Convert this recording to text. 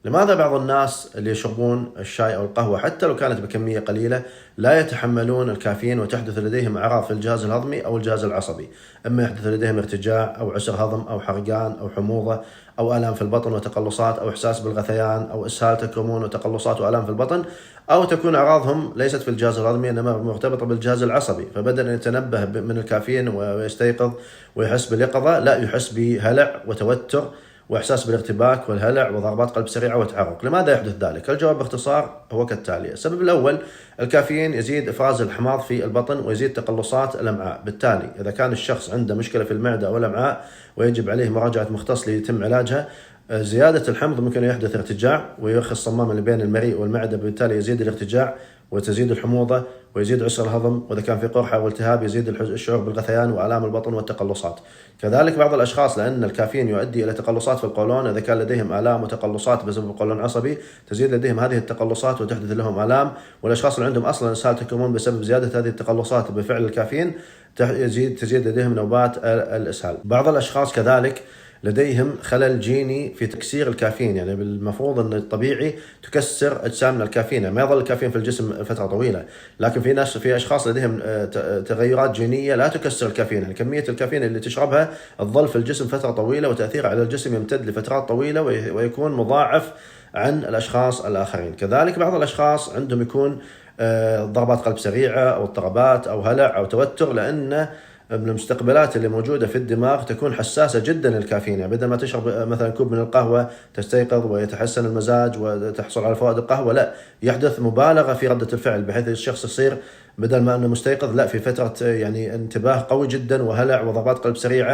لماذا بعض الناس اللي يشربون الشاي أو القهوة حتى لو كانت بكمية قليلة لا يتحملون الكافيين وتحدث لديهم أعراض في الجهاز الهضمي أو الجهاز العصبي؟ إما يحدث لديهم ارتجاع أو عسر هضم أو حرقان أو حموضة أو آلام في البطن وتقلصات أو إحساس بالغثيان أو إسهال تكرمون وتقلصات وآلام في البطن، أو تكون أعراضهم ليست في الجهاز الهضمي إنما مرتبطة بالجهاز العصبي، فبدل أن يتنبه من الكافيين ويستيقظ ويحس باليقظة لا يحس بهلع وتوتر وإحساس بالارتباك والهلع وضربات قلب سريعة وتعرق. لماذا يحدث ذلك؟ الجواب باختصار هو كالتالي: السبب الأول، الكافيين يزيد إفراز الحماض في البطن ويزيد تقلصات الأمعاء، بالتالي إذا كان الشخص عنده مشكلة في المعدة أو الأمعاء ويجب عليه مراجعة مختص ليتم علاجها، زيادة الحمض ممكن يحدث ارتجاع ويرخي الصمام اللي بين المريء والمعدة، بالتالي يزيد الارتجاع وتزيد الحموضة ويزيد عسر الهضم، وإذا كان في قرحة والتهاب يزيد الشعور بالغثيان وآلام البطن والتقلصات. كذلك بعض الأشخاص لأن الكافيين يؤدي إلى تقلصات في القولون، إذا كان لديهم آلام وتقلصات بسبب قولون عصبي تزيد لديهم هذه التقلصات وتحدث لهم آلام، والأشخاص اللي عندهم أصلا إسهال تكرمون بسبب زيادة هذه التقلصات بفعل الكافيين تزيد لديهم نوبات الإسهال. بعض الأشخاص كذلك لديهم خلل جيني في تكسير الكافيين، يعني بالمفروض أن الطبيعي تكسر أجسامنا الكافيين، يعني ما يظل الكافيين في الجسم فترة طويلة، لكن في أشخاص لديهم تغيرات جينية لا تكسر الكافيين، يعني كمية الكافيين اللي تشربها تظل في الجسم فترة طويلة وتأثيرها على الجسم يمتد لفترات طويلة ويكون مضاعف عن الأشخاص الآخرين. كذلك بعض الأشخاص عندهم يكون ضربات قلب سريعة أو اضطرابات أو هلع أو توتر، لأن من المستقبلات اللي موجودة في الدماغ تكون حساسة جدا للكافيين، يعني بدل ما تشرب مثلا كوب من القهوة تستيقظ ويتحسن المزاج وتحصل على فوائد القهوة، لا، يحدث مبالغة في ردة الفعل بحيث الشخص يصير بدل ما أنه مستيقظ لا، في فترة يعني انتباه قوي جدا وهلع وضربات قلب سريعة.